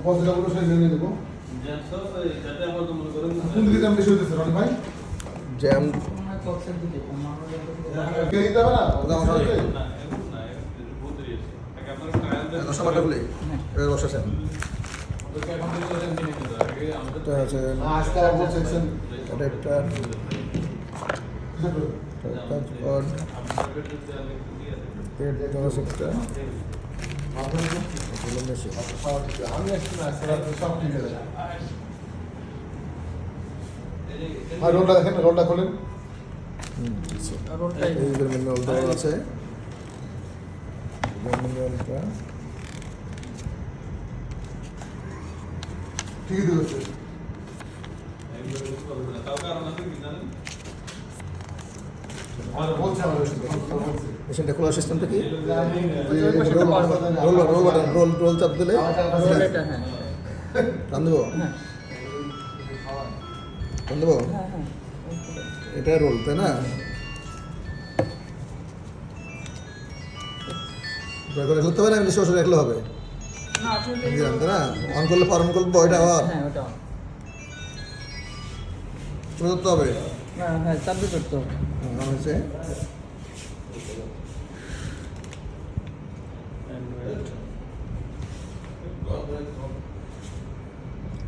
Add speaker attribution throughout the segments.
Speaker 1: পজিটিভগুলো সেই নিয়ে দেবো কোন দিকে জ্যাম বেশি হইতেছে রনি ভাই
Speaker 2: জ্যাম
Speaker 1: কে দিতে হবে না
Speaker 2: দশটা বারটা খুলে এবার বসাছেন এটা আছে
Speaker 1: আজকাল বলছেন
Speaker 2: অ্যাডাপ্টার টাচ কর্ড পেড জনস একটা
Speaker 1: আমি একটু না স্যার সব ঠিক আছে আর রোলটা দেখেন রোলটা খোলেন
Speaker 2: এই যে ম্যানুয়ালটা আছে ম্যানুয়ালটা
Speaker 1: ঠিকই দিয়েছে আর বলছে আমাদের
Speaker 2: মেশিনটা খোলার সিস্টেমটা কি roll roll button roll roll চাপ দিলে টান দেবো টান দেবো এটা রোল তাই না করে করতে হবে না এমনি সরাসরি রাখলে হবে তাই না অন করলে পার অন করবো ওইটা আবার চলে ধরতে হবে
Speaker 3: হ্যাঁ চাপ দিয়ে করতে হবে
Speaker 2: হয়েছে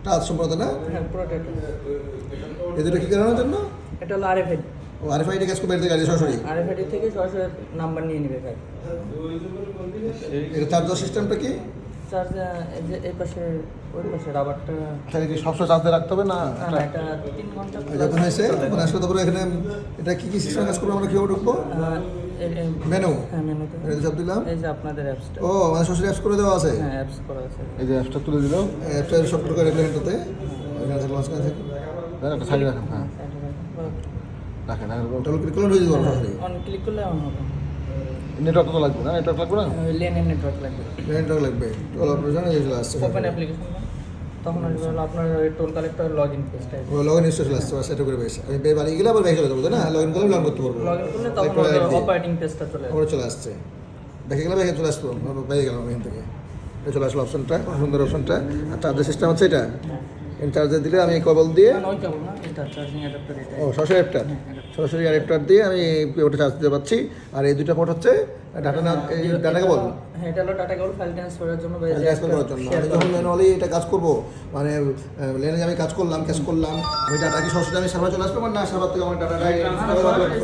Speaker 2: টাচ সম্ভবত না
Speaker 3: হ্যাঁ পুরোটা
Speaker 2: এই দুটো কি করানোর জন্য
Speaker 3: এটা হলো আরএফআইডি
Speaker 2: ও আরএফআইডি কাজ করবে গাড়ি সরাসরি
Speaker 3: আরএফআইডি থেকে সরাসরি নাম্বার নিয়ে নেবে গাড়ি
Speaker 2: এটা চার্জার সিস্টেমটা কি
Speaker 3: চার্জ এই পাশে ওই পাশে রাবারটা
Speaker 1: তাহলে কি সবসময় চার্জে রাখতে হবে না
Speaker 3: না এটা 3 ঘন্টা
Speaker 2: যখন হয়েছে তখন আসলে তারপরে এখানে এটা কি কি সিস্টেম কাজ করবো আমরা কীভাবে ঢুকবো মেনু
Speaker 3: হ্যাঁ মেনুতে
Speaker 2: এটা চাপ দিলাম
Speaker 3: এই যে আপনাদের অ্যাপসটা
Speaker 2: ও মানে সরাসরি অ্যাপস করে দেওয়া আছে
Speaker 3: হ্যাঁ অ্যাপস করা আছে
Speaker 1: এই যে অ্যাপসটা তুলে দিল
Speaker 2: অ্যাপসটা সফট করে রাখলে এটাতে এখানে থাকলে মাঝখানে থাকে
Speaker 1: একটা সাইডে রাখেন হ্যাঁ রাখেন
Speaker 2: ওটা ক্লিক করলে হয়ে যাবে সরাসরি
Speaker 3: অন ক্লিক করলে অন হবে
Speaker 1: নেটওয়ার্ক তো লাগবে না নেটওয়ার্ক লাগবে না
Speaker 3: লেনের নেটওয়ার্ক লাগবে
Speaker 2: নেটওয়ার্ক লাগবে টোল অপারেশন এই চলে আসছে
Speaker 3: ওপেন অ্যাপ্লিকেশন তখন আসবে হলো আপনার টোল কালেক্টর লগইন পেজটা
Speaker 2: ও লগ ইন চলে আসছে সেটা করে বেশ আমি বাড়ি গেলে আবার বাইরে চলে যাবো তাই না লগ ইন করলে লগ করতে পারবো
Speaker 3: লগইন করলে তখন অপারেটিং পেজটা চলে আসবে
Speaker 2: ওপরে চলে আসছে দেখে গেলে বাইরে চলে আসতো বাইরে গেলাম এখান থেকে এটা চলে আসলো অপশনটা সুন্দর অপশনটা আর চার্জার সিস্টেম হচ্ছে এটা এই চার্জার দিলে আমি কেবল দিয়ে
Speaker 3: না ওই কেবল না এটা চার্জিং অ্যাডাপ্টার এটা
Speaker 2: ও সরাসরি অ্যাডাপ্টার সরাসরি অ্যাডাপ্টার দিয়ে আমি ওটা চার্জ দিতে পারছি আর এই দুইটা পোর্ট হচ্ছে ডাটা না এই ডাটা কেবল
Speaker 3: হ্যাঁ এটা হলো ডাটা কেবল ফাইল ট্রান্সফারের জন্য বা
Speaker 2: ট্রান্সফার করার জন্য আমি যখন ম্যানুয়ালি এটা কাজ করবো মানে লেনে আমি কাজ করলাম আমি ডাটা কি সরাসরি আমি সার্ভার চলে আসবো না সার্ভার থেকে আমার ডাটা সরাসরি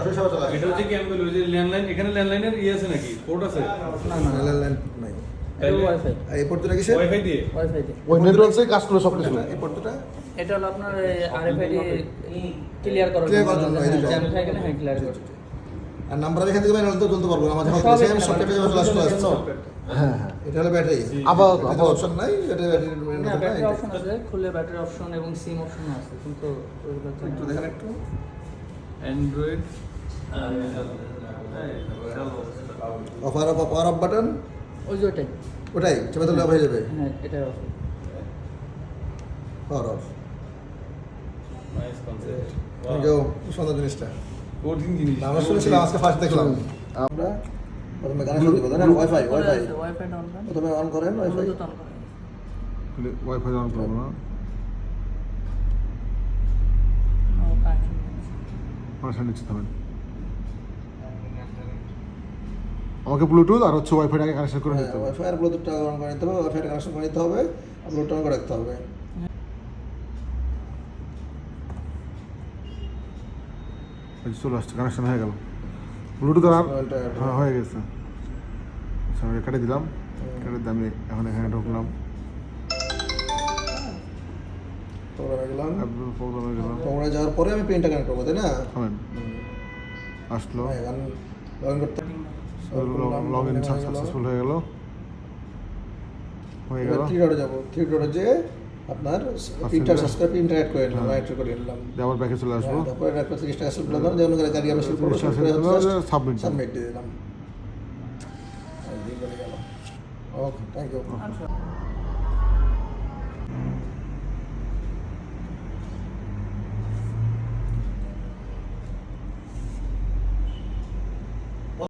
Speaker 2: সার্ভার চলে আসবে
Speaker 4: এটা হচ্ছে কি আমি বলি যে ল্যান্ডলাইন এখানে ল্যান্ডলাইনের ইয়ে আছে নাকি পোর্ট আছে
Speaker 2: ল্যান্ডলাইন নাই
Speaker 3: ওয়াইফাই
Speaker 2: আর এই পোর্টটা কিসে
Speaker 4: ওয়াইফাই দিয়ে
Speaker 3: ওয়াইফাই দিয়ে
Speaker 1: ওই নেটওয়ার্কসে কাজ করে সব কিছু
Speaker 2: এই পোর্টটা
Speaker 3: এটা হলো আপনার আরএফআইডি ক্লিয়ার করার
Speaker 2: Clear করার জন্য, এই দুটো।
Speaker 3: জ্যাম থাকে না হ্যাঁ ক্লিয়ার করতে
Speaker 2: আর নাম্বার এখান থেকে ম্যানুয়াল তো চলতে পারবো না আমাদের হাতে সেম সফটওয়্যার চলে আসলো
Speaker 1: হ্যাঁ হ্যাঁ
Speaker 2: এটা হলো ব্যাটারি
Speaker 1: আপাতত
Speaker 2: অপশন নাই এটা
Speaker 3: না ব্যাটারি
Speaker 2: ব্যাটারি
Speaker 3: অপশন আছে খুলে ব্যাটারি অপশন এবং সিম অপশন আছে কিন্তু ওইগুলো তো
Speaker 2: একটু দেখেন একটু
Speaker 4: Android
Speaker 2: offer of power of button
Speaker 3: ওই যে ওইটাই
Speaker 2: ওটাই চেপে দিলে অফ হয়ে যাবে
Speaker 3: হ্যাঁ এটাই of
Speaker 2: power of
Speaker 4: nice concept
Speaker 2: যাও সুন্দর জিনিসটা
Speaker 4: কঠিন জিনিস
Speaker 2: আমরা শুনেছিলাম আজকে ফার্স্ট দেখলাম আমরা প্রথমে কানেকশন দিব তাই না ওয়াইফাই
Speaker 3: ওয়াইফাই ডাউন করেন
Speaker 2: প্রথমে অন করেন ওয়াইফাই
Speaker 3: ব্লুটুথ অন করেন
Speaker 1: ওয়াইফাই অন করবো না
Speaker 3: নো কানেকশন
Speaker 1: পাশে নিচে থাকবেন আমাকে ব্লুটুথ আর হচ্ছে ওয়াইফাইটাকে কানেকশন করে নিতে হবে
Speaker 2: ওয়াইফাই আর ব্লুটুথটা অন করে নিতে হবে ওয়াইফাই কানেকশন করে নিতে হবে আর ব্লুটুথ অন করে রাখতে হবে
Speaker 1: এই যে চলে আসছে কানেকশন হয়ে গেল ব্লুটুথ আর হ্যাঁ হয়ে গেছে আচ্ছা আমি কেটে দিলাম কেটে দিয়ে আমি এখন এখানে ঢুকলাম
Speaker 2: প্রোগ্রামে গেলাম
Speaker 1: প্রোগ্রামে গেলাম
Speaker 2: প্রোগ্রামে যাওয়ার পরে আমি পেনটা কানেক্ট করবো তাই না
Speaker 1: থামেন আসলো
Speaker 2: লগ ইন করতে
Speaker 1: লগ ইন সাকসেসফুল হয়ে গেল
Speaker 2: থ্রি ডটে যাবো থ্রি ডটে যে আপনার প্রিন্টার সাবস্ক্রাইব প্রিন্টার অ্যাড করে নিলাম অ্যাড করে নিলাম
Speaker 1: দিয়ে আবার ব্যাকে চলে আসবো
Speaker 2: তারপরে একটা 30 টাকা সেট করলাম যেমন করে গাড়ি আমরা শুরু করব
Speaker 1: সাবমিট
Speaker 2: সাবমিট দিয়ে দিলাম ওকে থ্যাংক ইউ
Speaker 3: আচ্ছা